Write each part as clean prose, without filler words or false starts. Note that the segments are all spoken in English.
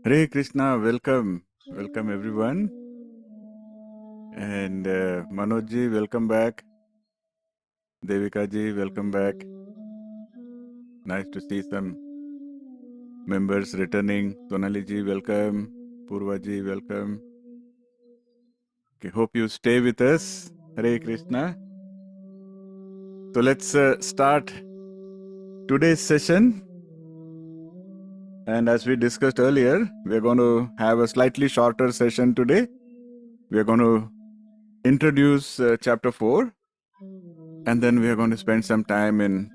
Hare Krishna, welcome. Welcome everyone. And Manoj ji, welcome back. Devika ji, welcome back. Nice to see some members returning. Sonali ji, welcome. Purva ji, welcome. Okay, hope you stay with us. Hare Krishna. So let's start today's session. And as we discussed earlier, we are going to have a slightly shorter session today. We are going to introduce chapter 4, and then we are going to spend some time in,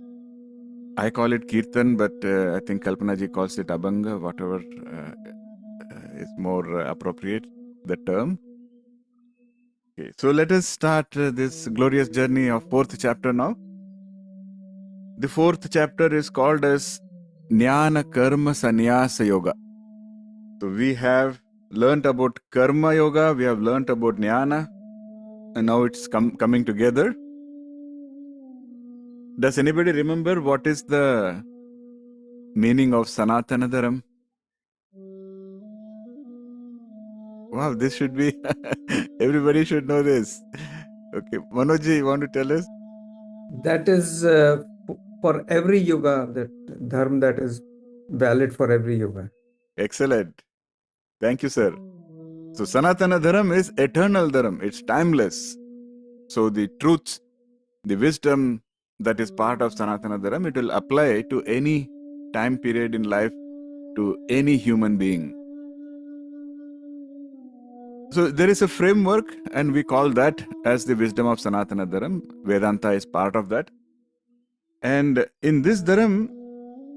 I call it Kirtan, but I think Kalpana ji calls it Abhanga, whatever is more appropriate, the term. Okay, so let us start this glorious journey of 4th chapter now. The 4th chapter is called as Jnana Karma Sannyasa Yoga. So we have learnt about Karma Yoga, we have learnt about Jnana, and now it's coming together. Does anybody remember what is the meaning of Sanatana Dharam? Wow, this should be, everybody should know this. Okay, Manoj ji, you want to tell us? That is for every yoga, that dharma that is valid for every yoga. Excellent. Thank you, sir. So Sanatana Dharam is eternal Dharam. It's timeless. So the truths, the wisdom that is part of Sanatana Dharam, it will apply to any time period in life, to any human being. So there is a framework, and we call that as the wisdom of Sanatana Dharam. Vedanta is part of that. And in this Dharam,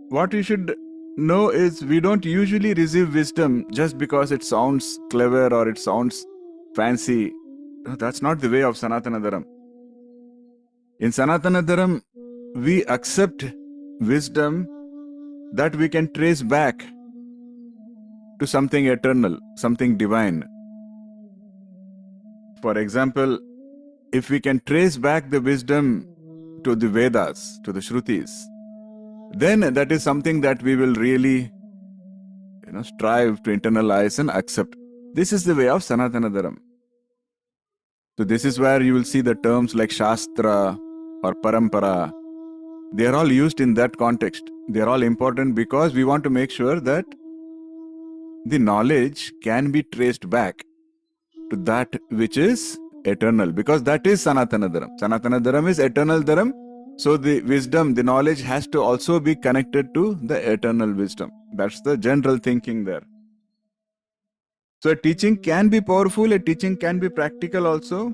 what you should know is we don't usually receive wisdom just because it sounds clever or it sounds fancy. No, that's not the way of Sanatana Dharam. In Sanatana Dharam, we accept wisdom that we can trace back to something eternal, something divine. For example, if we can trace back the wisdom to the Vedas, to the Shrutis, then that is something that we will really strive to internalize and accept. This is the way of Sanatana Dharam. So this is where you will see the terms like Shastra or Parampara. They are all used in that context. They are all important because we want to make sure that the knowledge can be traced back to that which is eternal, because that is Sanatana Dharam. Sanatana Dharam is eternal Dharam. So the wisdom, the knowledge has to also be connected to the eternal wisdom. That's the general thinking there. So a teaching can be powerful, a teaching can be practical also.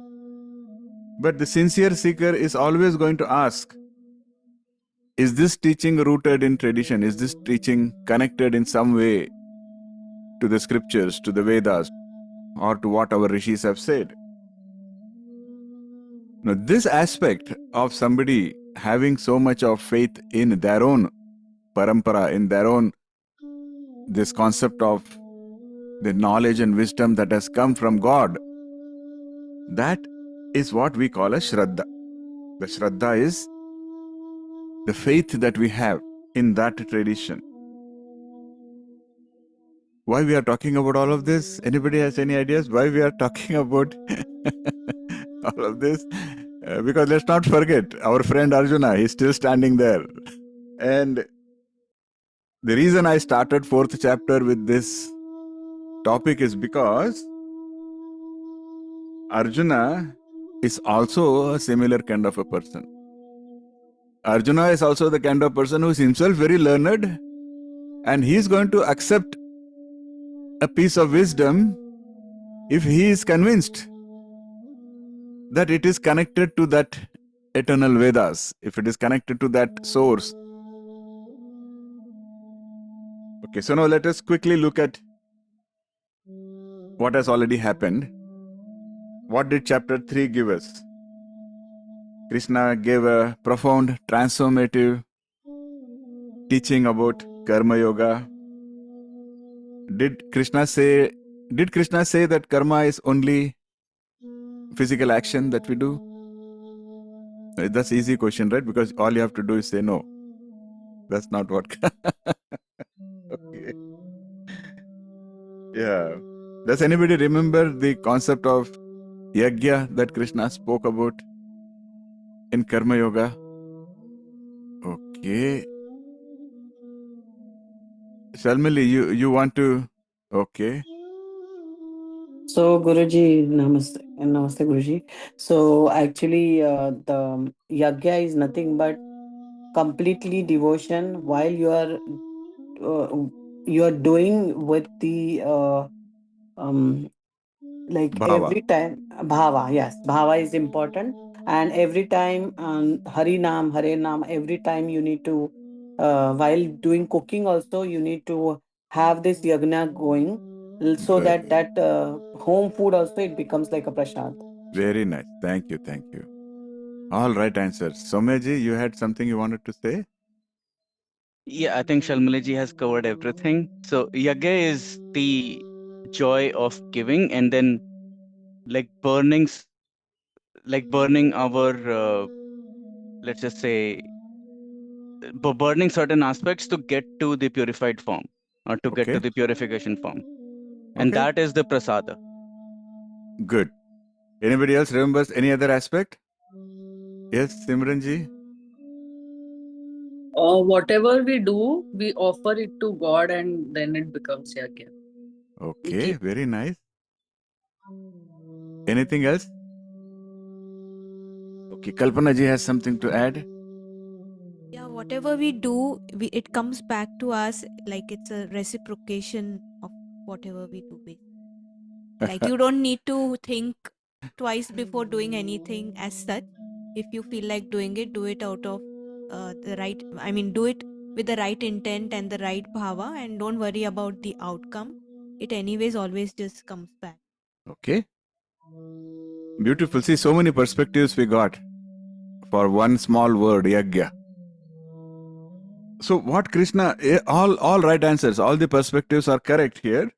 But the sincere seeker is always going to ask, is this teaching rooted in tradition? Is this teaching connected in some way to the scriptures, to the Vedas, or to what our rishis have said? Now, this aspect of somebody having so much of faith in their own parampara, in their own, this concept of the knowledge and wisdom that has come from God, that is what we call a Shraddha. The Shraddha is the faith that we have in that tradition. Why we are talking about all of this? Anybody has any ideas why we are talking about all of this? Because let's not forget, our friend Arjuna, he's still standing there. And the reason I started 4th chapter with this topic is because Arjuna is also a similar kind of a person. Arjuna is also the kind of person who is himself very learned, and he is going to accept a piece of wisdom if he is convinced that it is connected to that eternal Vedas, if it is connected to that source. Okay, so now let us quickly look at what has already happened. What did chapter 3 give us? Krishna gave a profound, transformative teaching about Karma Yoga. Did Krishna say that karma is only physical action that we do? That's easy question, right? Because all you have to do is say no. That's not what. Okay. Yeah. Does anybody remember the concept of yajna that Krishna spoke about in Karma Yoga? Okay. Shalmili, you want to? Okay. So, Guruji, namaste. Namaste, Guruji. So, actually, the yagya is nothing but completely devotion while you are doing with the like Bhava. every time bhava. Yes, bhava is important, and every time Hari Nam, Hare Nam. Every time you need to while doing cooking also you need to have this yagna going, so Good. that home food also it becomes like a prasad. Very nice. Thank you. Thank you. All right answers. Someji, you had something you wanted to say? Yeah, I think Shalmalaji has covered everything. So Yagya is the joy of giving, and then like burning our let's just say burning certain aspects to get to the purified form, or to get to Okay. the purification form, and Okay. that is the prasada. Good. Anybody else remembers any other aspect? Yes, Simranji? Whatever we do, we offer it to God and then it becomes yajna. Okay, very nice. Anything else? Okay, Kalpana ji has something to add. Yeah, whatever we do, it comes back to us like it's a reciprocation of whatever we do. Like you don't need to think twice before doing anything as such. If you feel like doing it, do it out of do it with the right intent and the right bhava, and don't worry about the outcome. It anyways always just comes back. Okay. Beautiful. See, so many perspectives we got for one small word, yajna. So what Krishna, all right answers, all the perspectives are correct here.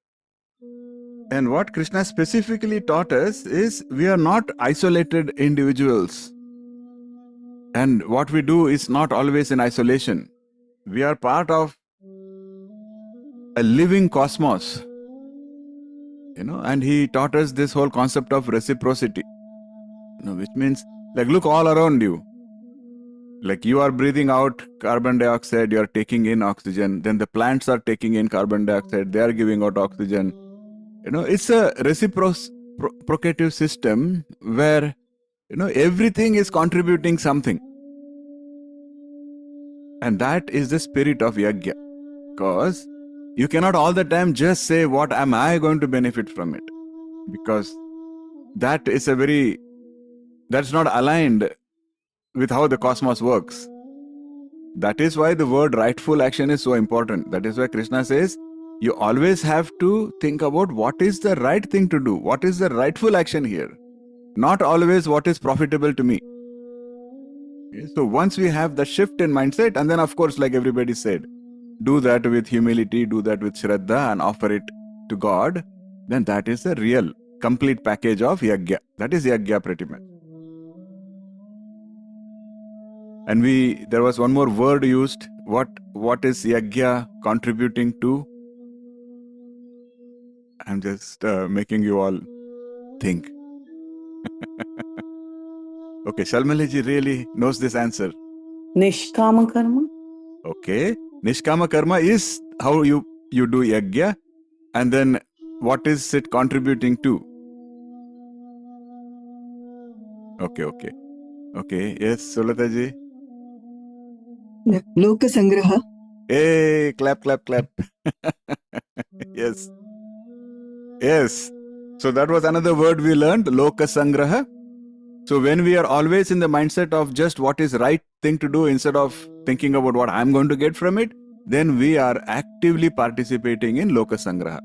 And what Krishna specifically taught us is we are not isolated individuals. And what we do is not always in isolation. We are part of a living cosmos. And he taught us this whole concept of reciprocity. Which means, like, look all around you. Like you are breathing out carbon dioxide, you are taking in oxygen, then the plants are taking in carbon dioxide, they are giving out oxygen. It's a reciprocative system where, everything is contributing something. And that is the spirit of yajna. Because you cannot all the time just say, what am I going to benefit from it? Because that's not aligned with how the cosmos works. That is why the word rightful action is so important. That is why Krishna says, you always have to think about what is the right thing to do. What is the rightful action here? Not always what is profitable to me. Okay, so once we have the shift in mindset, and then of course, like everybody said, do that with humility, do that with Shraddha and offer it to God, then that is the real complete package of yajna. That is yajna pretty much. And there was one more word used. What is yajna contributing to? I'm just making you all think. Okay, Shalmaliji really knows this answer. Nishkama karma. Okay, Nishkama karma is how you do yajna, and then what is it contributing to? Okay. Yes, Sulataji. Loka Sangraha. Hey, clap. Yes. So that was another word we learned, Loka Sangraha. So when we are always in the mindset of just what is right thing to do instead of thinking about what I'm going to get from it, then we are actively participating in Loka Sangraha.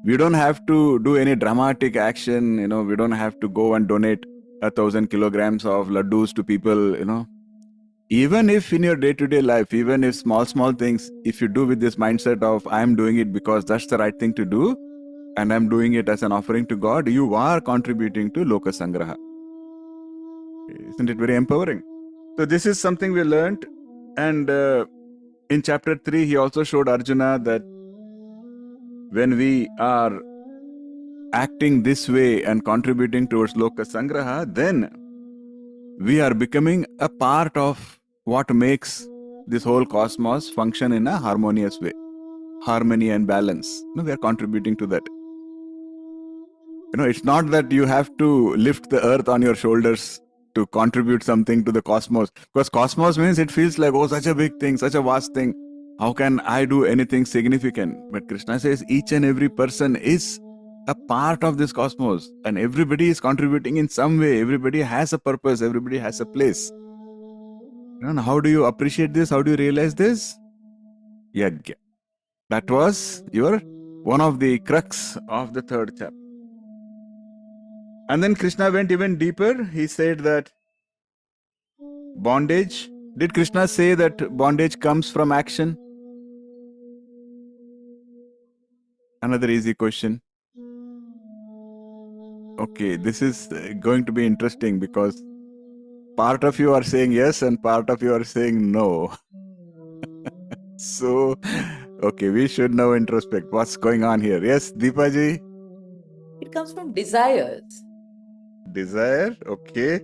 We don't have to do any dramatic action, we don't have to go and donate 1,000 kilograms of laddus to people, Even if in your day-to-day life, even if small things, if you do with this mindset of I'm doing it because that's the right thing to do, and I'm doing it as an offering to God, you are contributing to Loka Sangraha. Isn't it very empowering? So this is something we learned. And in chapter 3, he also showed Arjuna that when we are acting this way and contributing towards Loka Sangraha, then we are becoming a part of what makes this whole cosmos function in a harmonious way. Harmony and balance. We are contributing to that. It's not that you have to lift the earth on your shoulders to contribute something to the cosmos. Because cosmos means it feels like, oh, such a big thing, such a vast thing. How can I do anything significant? But Krishna says each and every person is a part of this cosmos. And everybody is contributing in some way. Everybody has a purpose. Everybody has a place. And how do you appreciate this? How do you realize this? Yagya. That was one of the crux of the third chapter. And then Krishna went even deeper. He said that bondage. Did Krishna say that bondage comes from action? Another easy question. Okay, this is going to be interesting because part of you are saying yes and part of you are saying no. So, okay, we should now introspect what's going on here. Yes, Deepaji? It comes from desires. Desire, okay.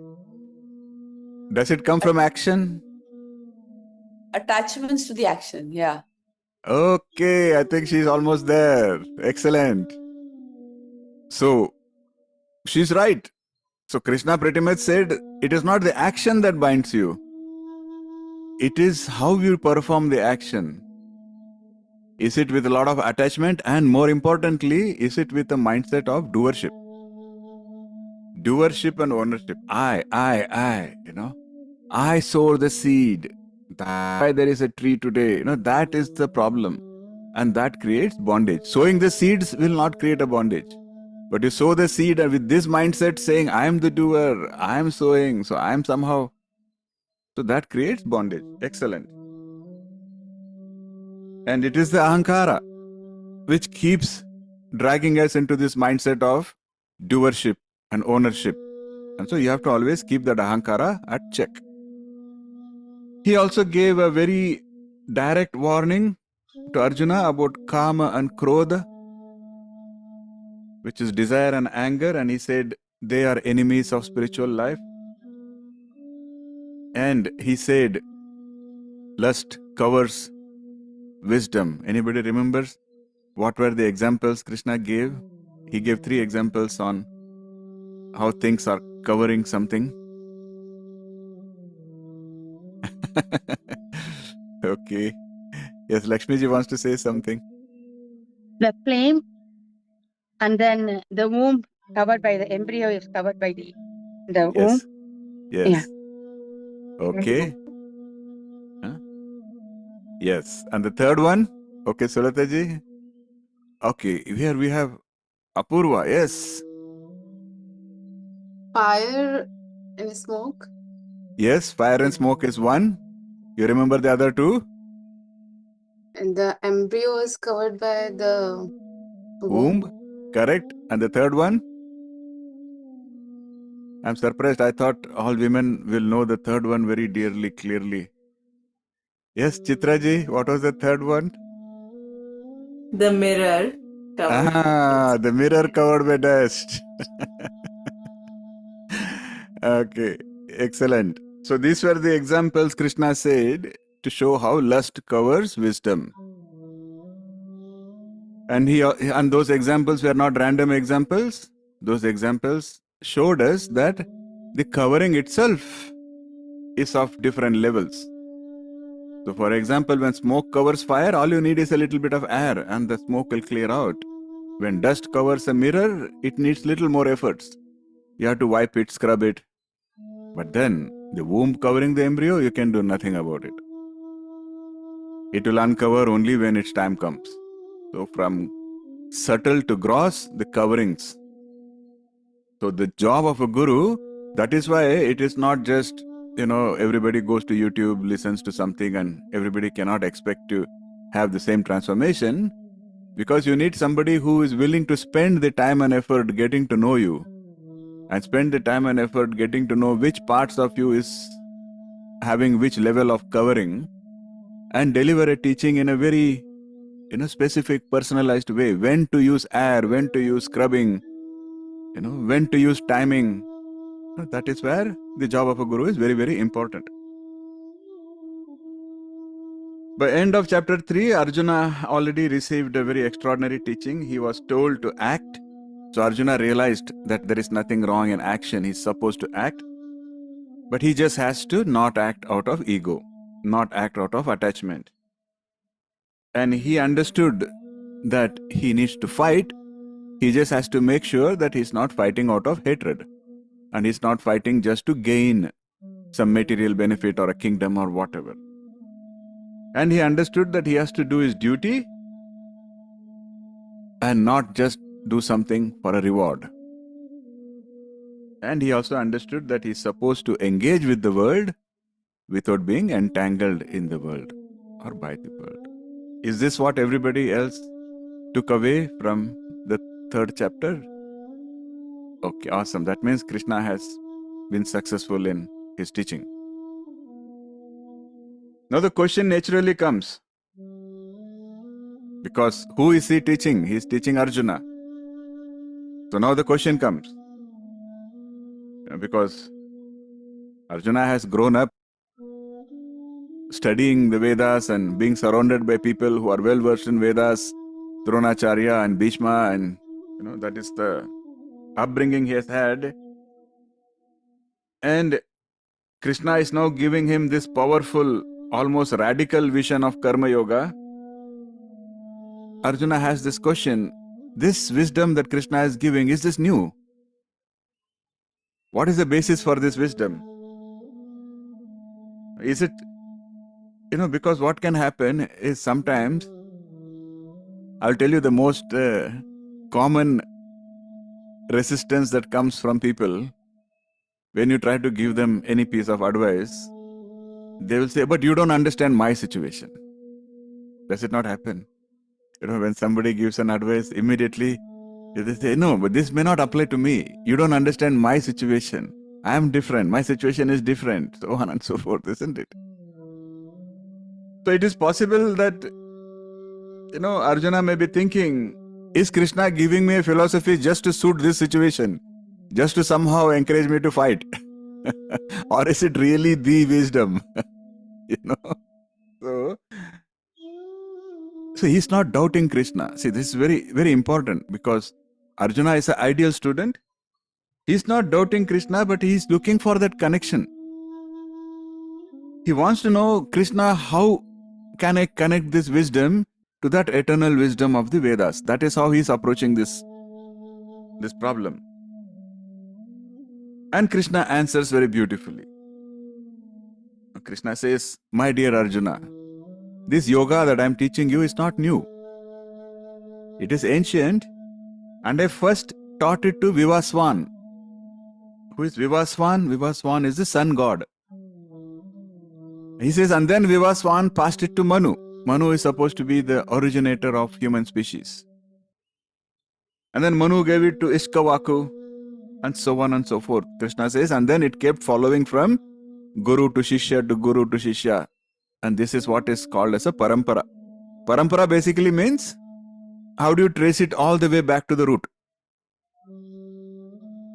Does it come from action? Attachments to the action, yeah. Okay, I think she's almost there. Excellent. So, she's right. So, Krishna pretty much said, it is not the action that binds you. It is how you perform the action. Is it with a lot of attachment? And more importantly, is it with a mindset of doership? Doership and ownership. I, I sow the seed. That's why there is a tree today. That is the problem. And that creates bondage. Sowing the seeds will not create a bondage. But you sow the seed and with this mindset saying, I am the doer, I am sowing, so I am somehow. So that creates bondage. Excellent. And it is the ahankara which keeps dragging us into this mindset of doership and ownership. And so you have to always keep that ahankara at check. He also gave a very direct warning to Arjuna about kama and krodha, which is desire and anger, and he said they are enemies of spiritual life. And he said lust covers wisdom. Anybody remembers what were the examples Krishna gave? He gave 3 examples on how things are covering something. Okay. Yes, Lakshmiji wants to say something. The flame, and then the womb covered by the embryo is covered by the womb. Yes. Yeah. Okay. Huh? Yes. And the third one? Okay, Sulataji. Okay, here we have Apurva. Yes. Fire and smoke. Yes, fire and smoke is one. You remember the other 2? And the embryo is covered by the Womb. Correct. And the third one? I'm surprised. I thought all women will know the third one very dearly, clearly. Yes, Chitraji, what was the third one? The mirror covered. The mirror covered by dust. Okay, excellent. So these were the examples Krishna said to show how lust covers wisdom. And those examples were not random examples. Those examples showed us that the covering itself is of different levels. So for example, when smoke covers fire, all you need is a little bit of air and the smoke will clear out. When dust covers a mirror, it needs little more efforts. You have to wipe it, scrub it. But then, the womb covering the embryo, you can do nothing about it. It will uncover only when its time comes. So from subtle to gross, the coverings. So the job of a guru, that is why it is not just, everybody goes to YouTube, listens to something, and everybody cannot expect to have the same transformation, because you need somebody who is willing to spend the time and effort getting to know you. and spend the time and effort getting to know which parts of you is having which level of covering, and deliver a teaching in a very specific, personalized way. When to use air, when to use scrubbing, when to use timing. That is where the job of a guru is very, very important. By end of chapter 3, Arjuna already received a very extraordinary teaching. He was told to act. So Arjuna realized that there is nothing wrong in action. He's supposed to act. But he just has to not act out of ego, not act out of attachment. And he understood that he needs to fight. He just has to make sure that he's not fighting out of hatred. And he's not fighting just to gain some material benefit or a kingdom or whatever. And he understood that he has to do his duty and not just do something for a reward. And he also understood that he's supposed to engage with the world without being entangled in the world or by the world. Is this what everybody else took away from the 3rd chapter? Okay, awesome. That means Krishna has been successful in his teaching. Now the question naturally comes, because who is he teaching? He is teaching Arjuna. So now the question comes, because Arjuna has grown up studying the Vedas and being surrounded by people who are well versed in Vedas, Dronacharya and Bhishma, and that is the upbringing he has had. And Krishna is now giving him this powerful, almost radical vision of Karma Yoga. Arjuna has this question, this wisdom that Krishna is giving, is this new? What is the basis for this wisdom? Is it, because what can happen is sometimes, I'll tell you the most common resistance that comes from people when you try to give them any piece of advice. They will say, but you don't understand my situation. Does it not happen? When somebody gives an advice, immediately they say, no, but this may not apply to me. You don't understand my situation. I am different. My situation is different. So on and so forth, isn't it? So it is possible that, Arjuna may be thinking, is Krishna giving me a philosophy just to suit this situation? Just to somehow encourage me to fight? Or is it really the wisdom? So he's not doubting Krishna. See, this is very, very important, because Arjuna is an ideal student. He's not doubting Krishna, but he's looking for that connection. He wants to know, Krishna, how can I connect this wisdom to that eternal wisdom of the Vedas? That is how he's approaching this problem. And Krishna answers very beautifully. Krishna says, my dear Arjuna, this yoga that I am teaching you is not new. It is ancient, and I first taught it to Vivasvān. Who is Vivasvān? Vivasvān is the sun god. He says, and then Vivasvān passed it to Manu. Manu is supposed to be the originator of human species. And then Manu gave it to Ikṣvāku, and so on and so forth. Krishna says, and then it kept following from Guru to Shishya to Guru to Shishya. And this is what is called as a parampara. Parampara basically means, how do you trace it all the way back to the root?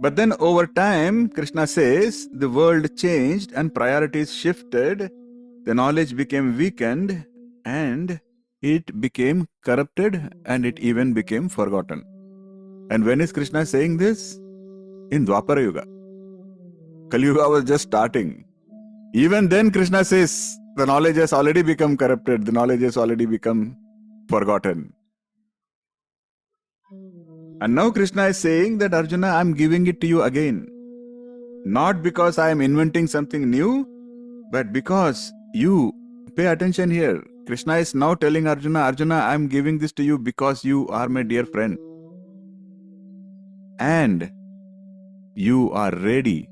But then over time, Krishna says, the world changed and priorities shifted, the knowledge became weakened, and it became corrupted, and it even became forgotten. And when is Krishna saying this? In Dwapara Yuga. Kali Yuga was just starting. Even then Krishna says, the knowledge has already become corrupted, the knowledge has already become forgotten. And now Krishna is saying that, Arjuna, I am giving it to you again. Not because I am inventing something new, but because you, pay attention here. Krishna is now telling Arjuna, Arjuna, I am giving this to you because you are my dear friend. And you are ready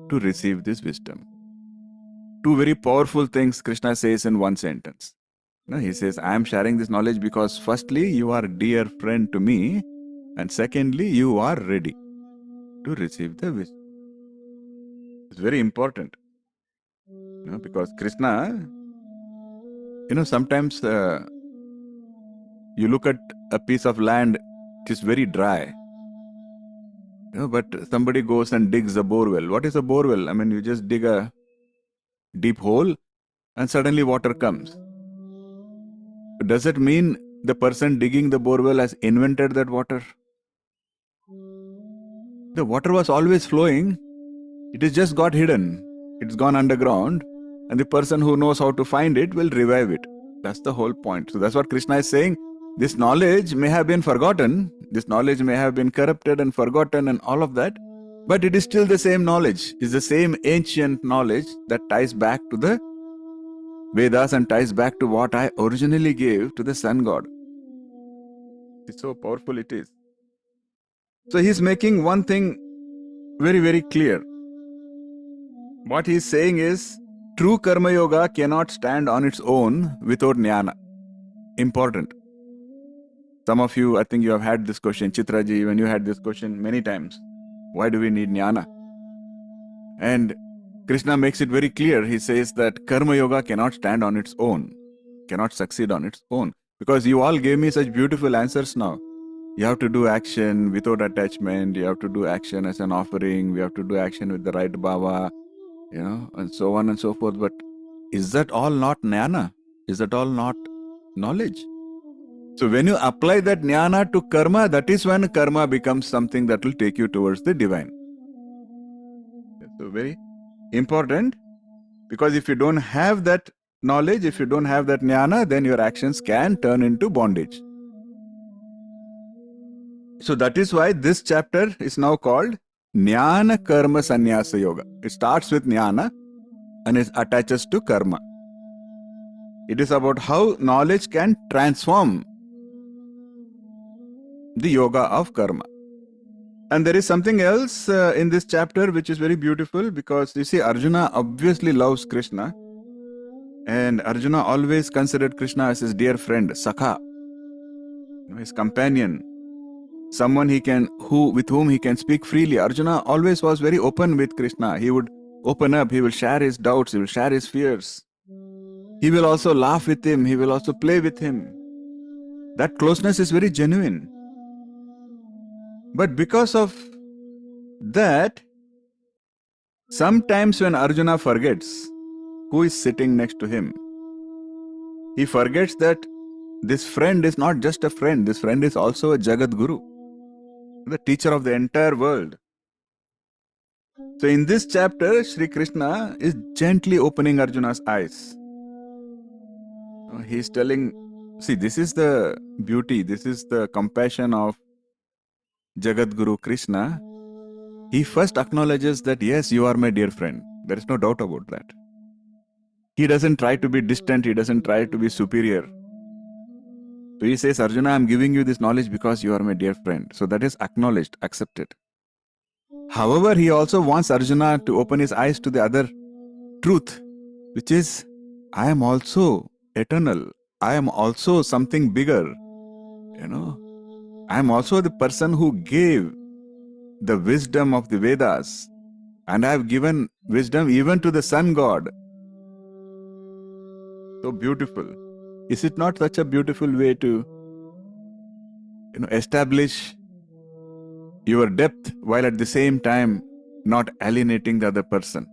to receive this wisdom. Two very powerful things Krishna says in one sentence. He says, I am sharing this knowledge because firstly, you are a dear friend to me, and secondly, you are ready. to receive the wisdom. It's very important. Because Krishna, sometimes you look at a piece of land, it is very dry. But somebody goes and digs a borewell. What is a borewell? I mean, you just dig a deep hole and suddenly water comes. Does it mean the person digging the borewell has invented that water? The water was always flowing. It has just got hidden. It's gone underground. And the person who knows how to find it will revive it. That's the whole point. So that's what Krishna is saying. This knowledge may have been forgotten. This knowledge may have been corrupted and forgotten and all of that. But it is still the same knowledge. It's the same ancient knowledge that ties back to the Vedas and ties back to what I originally gave to the Sun God. It's so powerful it is. So he's making one thing very, very clear. What he's saying is, true Karma Yoga cannot stand on its own without Jnana. Important. Some of you, I think you have had this question, Chitraji, when you had this question many times. Why do we need Jnana? And Krishna makes it very clear. He says that Karma Yoga cannot stand on its own, cannot succeed on its own. Because you all gave me such beautiful answers now. You have to do action without attachment. You have to do action as an offering. We have to do action with the right bhava, and so on and so forth. But is that all not jnana? Is that all not knowledge? So when you apply that jnana to karma, that is when karma becomes something that will take you towards the divine. So very important, because if you don't have that knowledge, if you don't have that jnana, then your actions can turn into bondage. So that is why this chapter is now called Jnana Karma Sannyasa Yoga. It starts with jnana and it attaches to karma. It is about how knowledge can transform the yoga of karma. And there is something else in this chapter which is very beautiful, because you see, Arjuna obviously loves Krishna, and Arjuna always considered Krishna as his dear friend, Sakha, his companion, someone with whom he can speak freely. Arjuna always was very open with Krishna. He would open up, he will share his doubts, he will share his fears. He will also laugh with him, he will also play with him. That closeness is very genuine. But because of that, sometimes when Arjuna forgets who is sitting next to him, he forgets that this friend is not just a friend, this friend is also a Jagat Guru, the teacher of the entire world. So in this chapter, Shri Krishna is gently opening Arjuna's eyes. He is telling, see, this is the beauty, this is the compassion of Jagat Guru Krishna. He first acknowledges that, yes, you are my dear friend. There is no doubt about that. He doesn't try to be distant, he doesn't try to be superior. So he says, Arjuna, I am giving you this knowledge because you are my dear friend. So that is acknowledged, accepted. However, he also wants Arjuna to open his eyes to the other truth, which is, I am also eternal. I am also something bigger. I am also the person who gave the wisdom of the Vedas, and I have given wisdom even to the Sun God. So beautiful. Is it not such a beautiful way to establish your depth while at the same time not alienating the other person?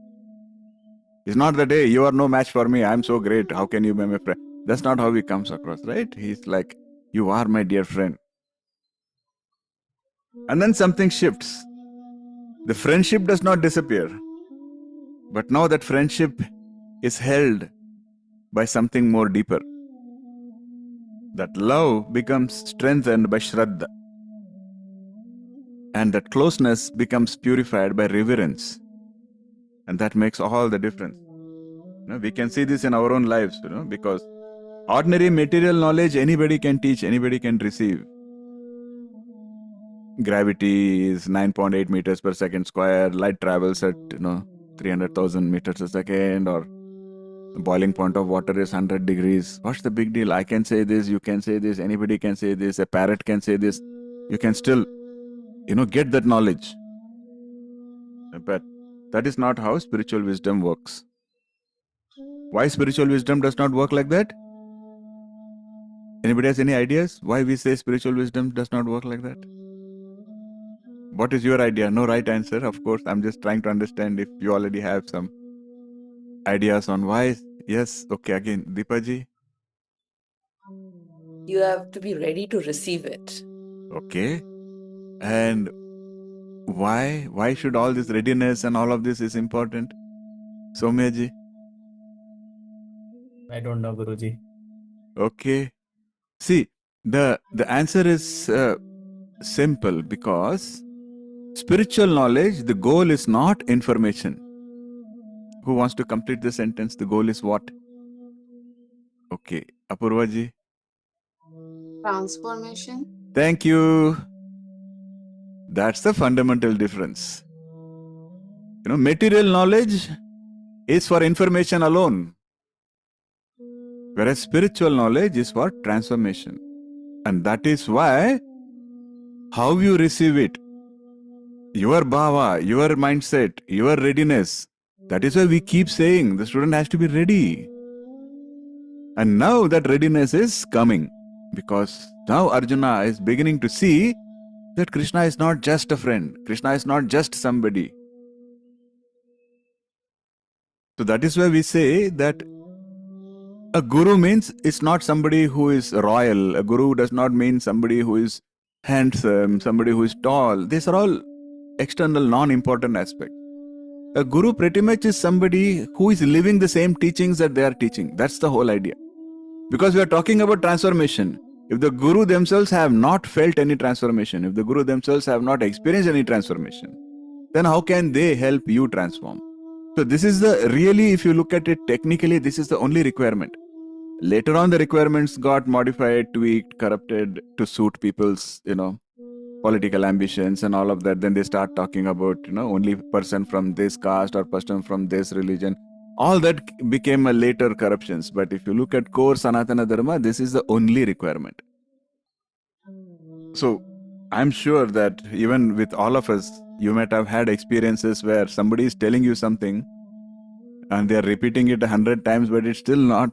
It's not that, hey, you are no match for me, I am so great, how can you be my friend? That's not how he comes across, right? He's like, you are my dear friend. And then something shifts. The friendship does not disappear, but now that friendship is held by something more deeper. That love becomes strengthened by Shraddha, and that closeness becomes purified by reverence, and that makes all the difference. We can see this in our own lives, because ordinary material knowledge anybody can teach, anybody can receive. Gravity is 9.8 meters per second square, light travels at 300,000 meters a second, or the boiling point of water is 100 degrees. What's the big deal? I can say this, you can say this, anybody can say this, a parrot can say this. You can still, get that knowledge. But that is not how spiritual wisdom works. Why spiritual wisdom does not work like that? Anybody has any ideas why we say spiritual wisdom does not work like that? What is your idea? No right answer, of course. I'm just trying to understand if you already have some ideas on why. Yes, okay, again, Deepaji. You have to be ready to receive it. Okay. And why? Why should all this readiness and all of this is important? Somyaji. I don't know, Guruji. Okay. See, the answer is simple, because spiritual knowledge, the goal is not information. Who wants to complete the sentence? The goal is what? Okay. Apurvaji. Transformation. Thank you. That's the fundamental difference. Material knowledge is for information alone, whereas spiritual knowledge is for transformation. And that is why how you receive it, your bhava, your mindset, your readiness, that is why we keep saying the student has to be ready. And now that readiness is coming, because now Arjuna is beginning to see that Krishna is not just a friend, Krishna is not just somebody. So that is why we say that a guru means it's not somebody who is royal. A guru does not mean somebody who is handsome, somebody who is tall. These are all external, non-important aspects. A guru pretty much is somebody who is living the same teachings that they are teaching. That's the whole idea. Because we are talking about transformation. If the guru themselves have not felt any transformation, if the guru themselves have not experienced any transformation, then how can they help you transform? So this is really, if you look at it technically, this is the only requirement. Later on, the requirements got modified, tweaked, corrupted to suit people's, political ambitions and all of that. Then they start talking about, only person from this caste or person from this religion. All that became a later corruptions. But if you look at core Sanatana Dharma, this is the only requirement. So I'm sure that even with all of us, you might have had experiences where somebody is telling you something and they are repeating it 100 times, but it's still not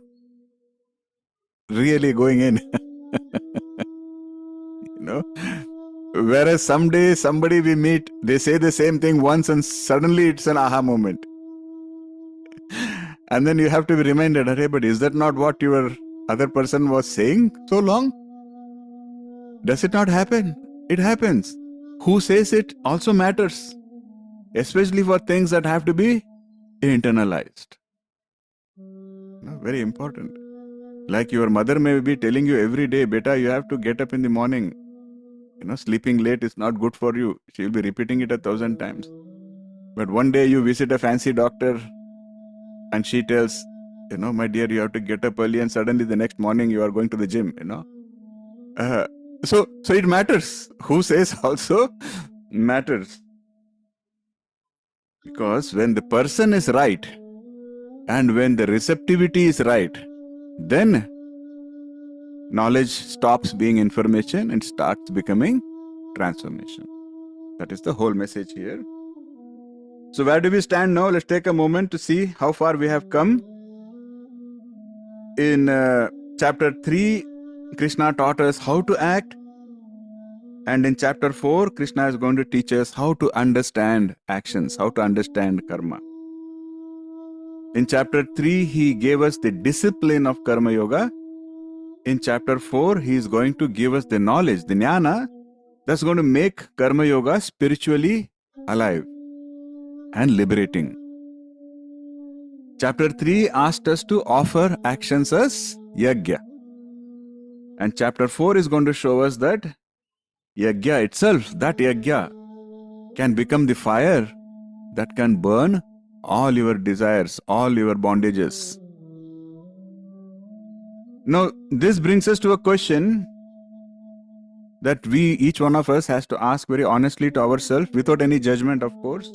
really going in. Whereas someday somebody we meet, they say the same thing once and suddenly it's an aha moment. And then you have to be reminded, hey, but is that not what your other person was saying so long? Does it not happen? It happens. Who says it also matters, especially for things that have to be internalized. Very important. Like your mother may be telling you every day, beta, you have to get up in the morning. Sleeping late is not good for you. She will be repeating it 1,000 times. But one day you visit a fancy doctor and she tells, my dear, you have to get up early, and suddenly the next morning you are going to the gym, So it matters. Who says also matters. Because when the person is right and when the receptivity is right, then knowledge stops being information and starts becoming transformation. That is the whole message here. So where do we stand now? Let's take a moment to see how far we have come. In chapter 3, Krishna taught us how to act. And in chapter 4, Krishna is going to teach us how to understand actions, how to understand karma. In chapter 3, he gave us the discipline of karma yoga. In chapter 4, he is going to give us the knowledge, the jnana, that's going to make karma yoga spiritually alive and liberating. Chapter 3 asked us to offer actions as yajna. And chapter 4 is going to show us that yajna itself, that yajna, can become the fire that can burn all your desires, all your bondages. Now, this brings us to a question that each one of us has to ask very honestly to ourselves, without any judgment, of course.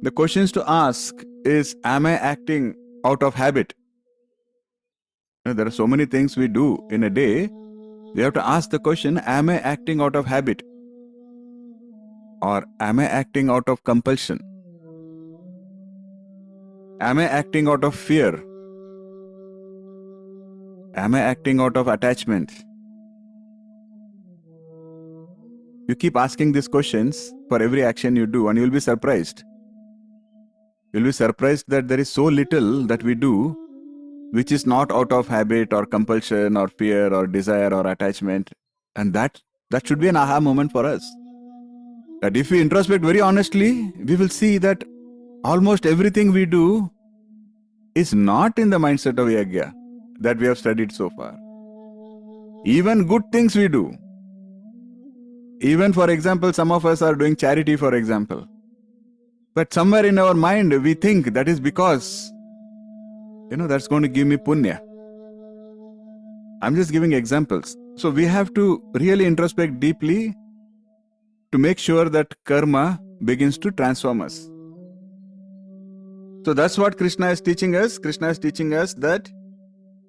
The questions to ask is, am I acting out of habit? There are so many things we do in a day. We have to ask the question, am I acting out of habit? Or am I acting out of compulsion? Am I acting out of fear? Am I acting out of attachment? You keep asking these questions for every action you do, and you'll be surprised. You'll be surprised that there is so little that we do which is not out of habit or compulsion or fear or desire or attachment. And that should be an aha moment for us. That if we introspect very honestly, we will see that almost everything we do is not in the mindset of yajna that we have studied so far. Even good things we do. Even, for example, some of us are doing charity, for example. But somewhere in our mind, we think that is because, that's going to give me punya. I'm just giving examples. So we have to really introspect deeply to make sure that karma begins to transform us. So that's what Krishna is teaching us. Krishna is teaching us that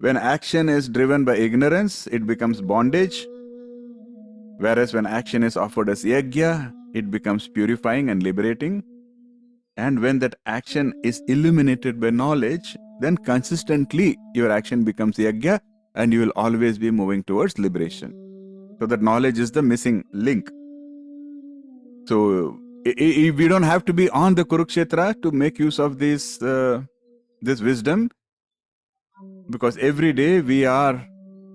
when action is driven by ignorance, it becomes bondage. Whereas when action is offered as yajna, it becomes purifying and liberating. And when that action is illuminated by knowledge, then consistently your action becomes yajna and you will always be moving towards liberation. So that knowledge is the missing link. So we don't have to be on the Kurukshetra to make use of this wisdom, because every day we are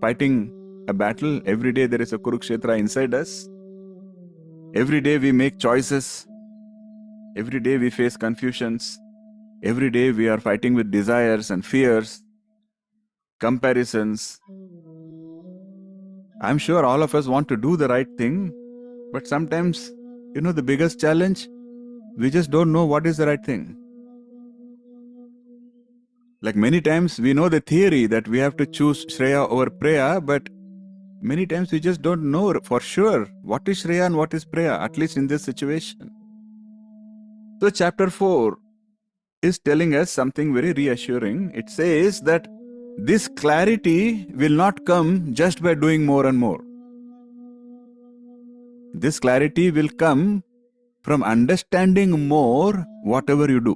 fighting a battle. Every day there is a Kurukshetra inside us. Every day we make choices. Every day we face confusions. Every day we are fighting with desires and fears, comparisons. I'm sure all of us want to do the right thing, but sometimes, the biggest challenge, we just don't know what is the right thing. Like many times we know the theory that we have to choose Shreya over Preya, but many times we just don't know for sure what is Shreya and what is Preya, at least in this situation. So chapter 4 is telling us something very reassuring. It says that this clarity will not come just by doing more and more. This clarity will come from understanding more whatever you do.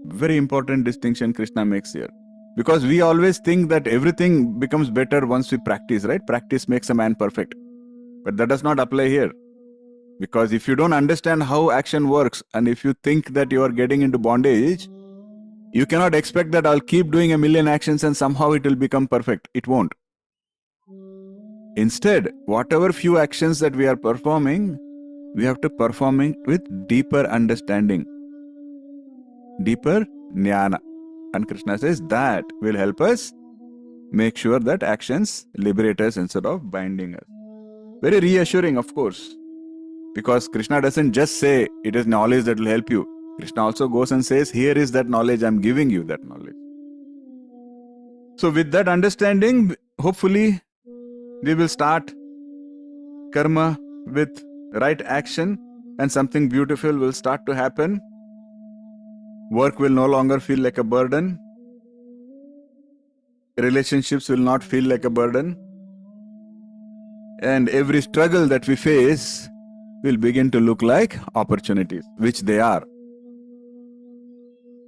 Very important distinction Krishna makes here. Because we always think that everything becomes better once we practice, right? Practice makes a man perfect. But that does not apply here. Because if you don't understand how action works, and if you think that you are getting into bondage, you cannot expect that I'll keep doing a million actions and somehow it will become perfect. It won't. Instead, whatever few actions that we are performing, we have to perform it with deeper understanding, deeper jnana. And Krishna says that will help us make sure that actions liberate us instead of binding us. Very reassuring, of course, because Krishna doesn't just say it is knowledge that will help you. Krishna also goes and says, here is that knowledge, I'm giving you that knowledge. So with that understanding, hopefully we will start karma with right action and something beautiful will start to happen. Work will no longer feel like a burden. Relationships will not feel like a burden. And every struggle that we face will begin to look like opportunities, which they are.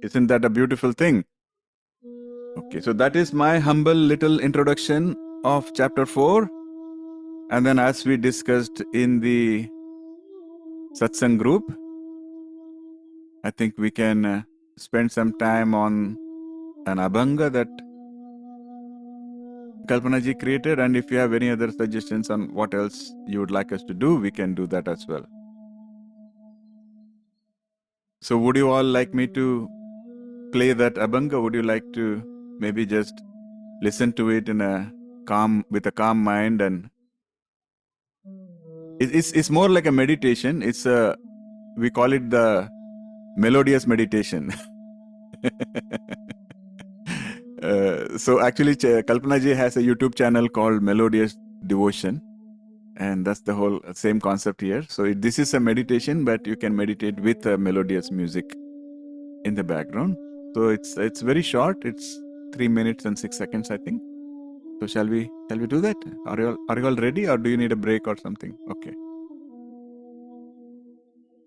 Isn't that a beautiful thing? Okay, so that is my humble little introduction of chapter 4. And then as we discussed in the satsang group, I think we can spend some time on an abhanga that Kalpana ji created, and if you have any other suggestions on what else you would like us to do, we can do that as well. So would you all like me to play that abhanga? Would you like to maybe just listen to it with a calm mind? And it's more like a meditation. We call it the melodious meditation. So actually Kalpana ji has a YouTube channel called Melodious Devotion, and that's the whole same concept here. So this is a meditation, but you can meditate with melodious music in the background. So it's very short. It's 3 minutes and 6 seconds, I think. So shall we do that? Are you all ready, or do you need a break or something? Okay.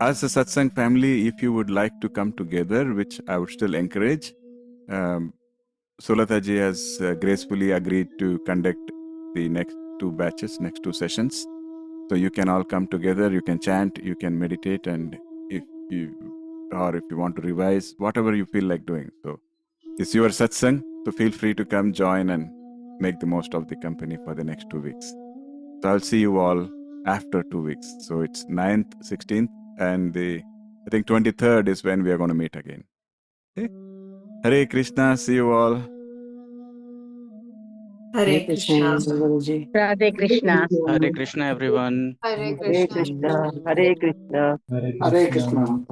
as a satsang family, if you would like to come together, which I would still encourage, Sulata ji has gracefully agreed to conduct the next 2 batches, next 2 sessions. So you can all come together, you can chant, you can meditate, and if you want to revise, whatever you feel like doing. So it's your satsang, so feel free to come join and make the most of the company for the next 2 weeks. So I'll see you all after 2 weeks. So it's 9th, 16th, and I think 23rd is when we are going to meet again. Okay? Hare Krishna, see you all. Hare Krishna, Guruji. Radhe Krishna. Hare Krishna, everyone. Hare Hare Krishna. Krishna, Hare Krishna, Hare Krishna.